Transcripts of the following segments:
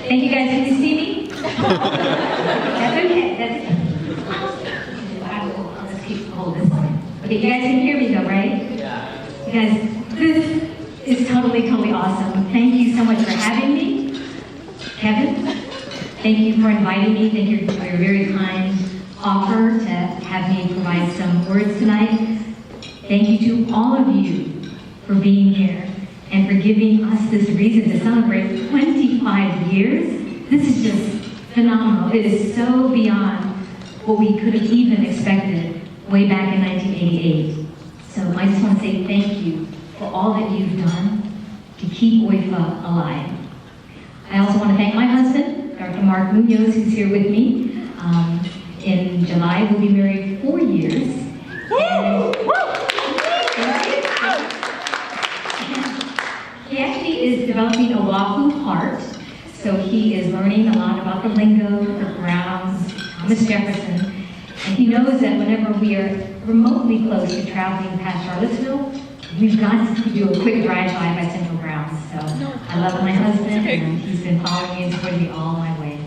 Thank you guys. Can you see me? That's okay. That's okay. I'll just keep hold this one. Okay, you guys can hear me though, right? Yeah. You guys, this is totally awesome. Thank you so much for having me. Kevin, thank you for inviting me. Thank you for your very kind offer to have me provide some words tonight. Thank you to all of you for being here and for giving us this reason to celebrate 25 years. This is just phenomenal. It is so beyond what we could have even expected way back in 1988. So I just want to say thank you for all that you've done to keep OIFA alive. I also want to thank my husband, Dr. Mark Munoz, who's here with me. In July, we'll be married 4 years. He actually is developing a Wahoo heart, so he is learning a lot about the lingo, the Browns, Thomas Jefferson, and he knows that whenever we are remotely close to traveling past Charlottesville, we've got to do a quick drive-by by Central Grounds. So I love my husband, and he's been following me and supporting me all my way.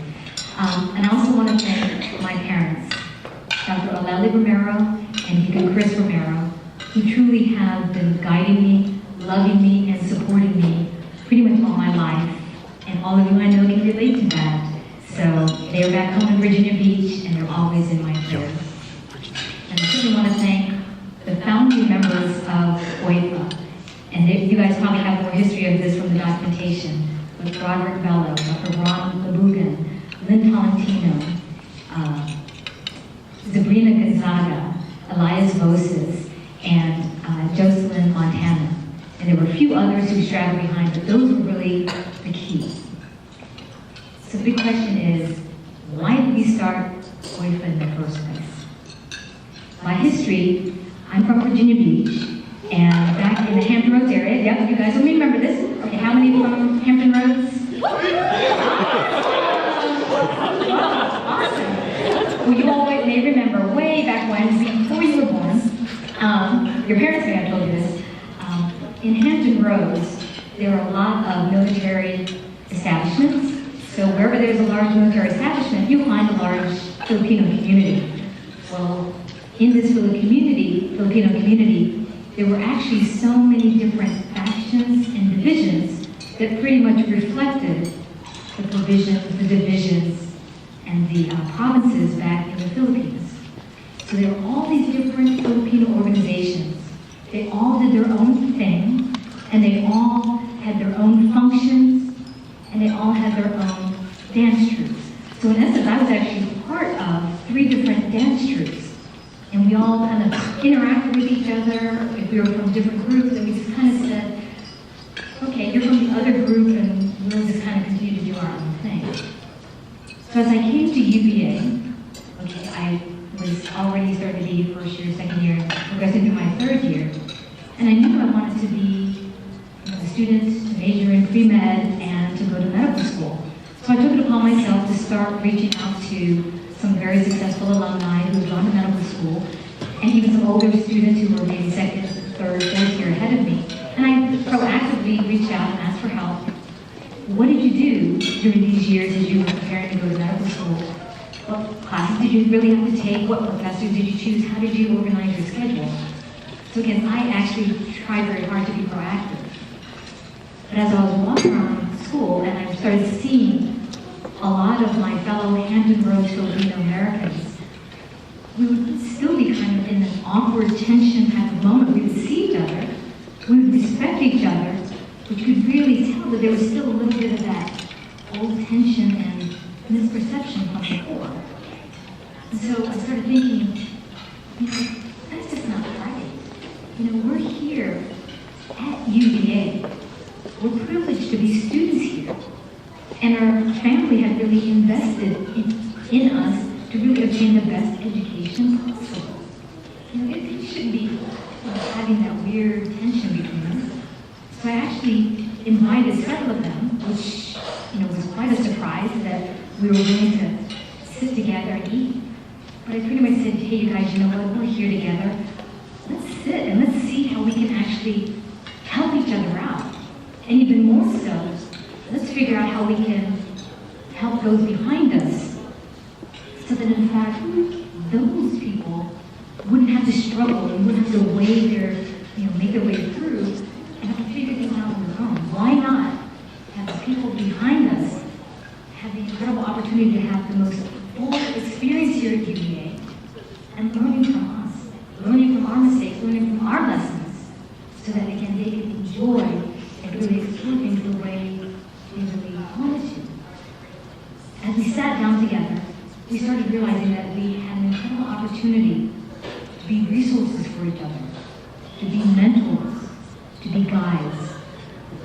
And I also want to thank my parents, Dr. Oleli Romero and Deacon Chris Romero, who truly have been guiding me, loving me, and supporting me pretty much all my life. And all of you I know can relate to that. So they are back home in Virginia Beach, and they're always in my prayers. And I really want to thank the founding members of OIFA. And you guys probably have more history of this from the documentation, with Roderick Bello, Dr. Ron LeBougan, Lynn Tolentino, Sabrina Gonzaga, Elias Voses, and Jocelyn Montana. And there were a few others who straggled behind, but those were really the key. So the big question is, why did we start OIFA in the first place? My history, I'm from Virginia Beach, and back in the Hampton Roads area, yep, you guys will remember this. Okay, how many from Hampton Roads? Awesome. Well, you all may remember way back when, before you were born, your parents may have told you this, in Hampton Roads, there are a lot of military establishments. So wherever there's a large military establishment, you'll find a large Filipino community. Well, in this Filipino community, there were actually so many different factions and divisions that pretty much reflected the divisions, and the provinces back in the Philippines. So there were all these different Filipino organizations. They all did their own thing, and they all had their own functions, and they all had their own dance troupes. So in essence, I was actually part of 3 different dance troupes. And we all kind of interacted with each other. If we were from different groups, and we just kind of said, okay, you're from the other group, and we'll just kind of continue to do our own thing. So as I came to UVA, okay, I was already starting to be first year, second year, progressing through my 3rd year. And I knew I wanted to be a student, to major in pre-med, and to go to medical school. So I took it upon myself to start reaching out to some very successful alumni who had gone to medical school, and even some older students who were maybe 2nd, 3rd, 4th year ahead of me. And I proactively reached out and asked for help. What did you do during these years as you were preparing to go to medical school? What classes did you really have to take? What professors did you choose? How did you organize your schedule? So again, I actually tried very hard to be proactive. But as I was walking around school and I started seeing a lot of my fellow Hampton Roads Filipino Americans, we would still be kind of in an awkward tension type of moment. We would see each other, we would respect each other, but you could really tell that there was still a little bit of that old tension and misperception from before. And so I started thinking, that's just not right. We're here at UVA. We're privileged to be students here. And our family had really invested in us to really obtain the best education possible. It shouldn't be having that weird tension between us. So I actually invited several of them, which was quite a surprise that we were willing to sit together and eat. But I pretty much said, hey, you guys, you know what? We're here together. Let's sit and let's see how we can actually help each other out. And even more so, let's figure out how we can help those behind us, so that in fact, those people wouldn't have to struggle and wouldn't have to make their way through and have to figure things out on their own. Why not have the people behind us have the incredible opportunity to have the most full experience here at UVA and learning from us, learning from our mistakes, learning from our lessons, so that again they can enjoy and really explore things the way they really wanted to. As we sat down together, we started realizing that we had an incredible opportunity to be resources for each other, to be mentors, to be guides,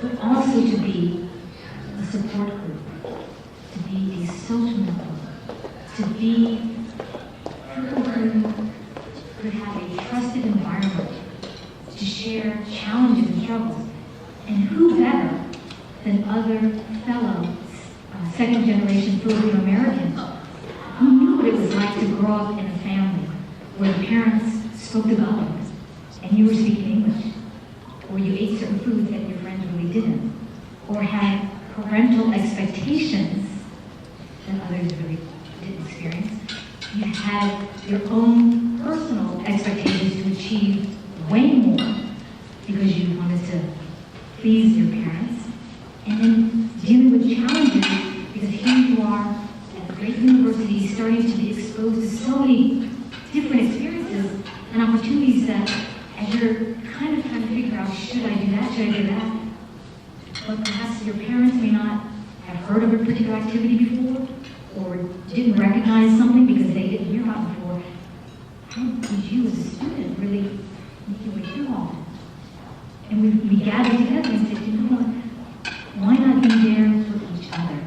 but also to be a support group, to be a social network, to be people who could have a trusted environment to share challenges and struggles. And who better than other fellow second-generation Filipino Americans who knew what it was like to grow up in a family where the parents spoke Tagalog and you were speaking English, or you ate certain foods that your friends really didn't, or had parental expectations that others really didn't experience. You had your own personal expectations to achieve way more because you wanted to please your parents, and then dealing with challenges because here you are at a great university starting to be exposed to so many different experiences and opportunities that as you're kind of trying to figure out, should I do that, should I do that? But perhaps your parents may not have heard of a particular activity before or didn't recognize something because they didn't hear about it before. How did you as a student really make your way through all that? And we gathered together and said, you know what, why not be there for each other?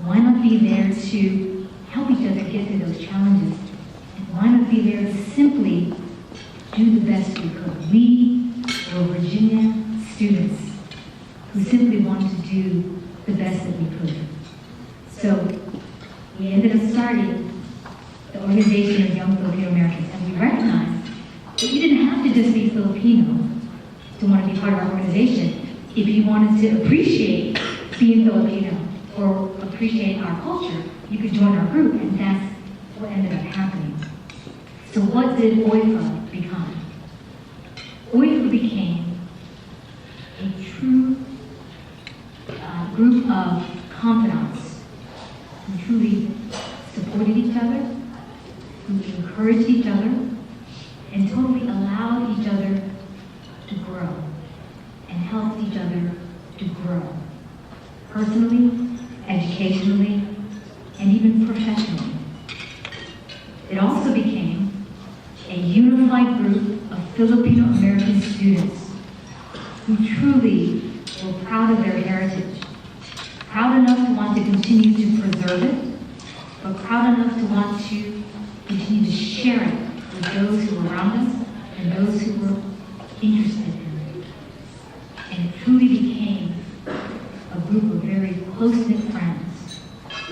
Why not be there to help each other get through those challenges? And why not be there to simply do the best we could? We were Virginia students who simply wanted to do the best that we could. So we ended up starting the Organization of Young Filipino Americans, and we recognized that you didn't have to just be Filipino to want to be part of our organization. If you wanted to appreciate being Filipino or appreciate our culture, you could join our group, and that's what ended up happening. So what did OIFA become? OIFA became a true group of confidants who truly supported each other, who encouraged each other, and totally allowed each other to grow and helped each other to grow personally, educationally, and even professionally. It also became a unified group of Filipino American students who truly were proud of their heritage, proud enough to want to continue to preserve it, but proud enough to want to continue to share it with those who were around us and those who were interested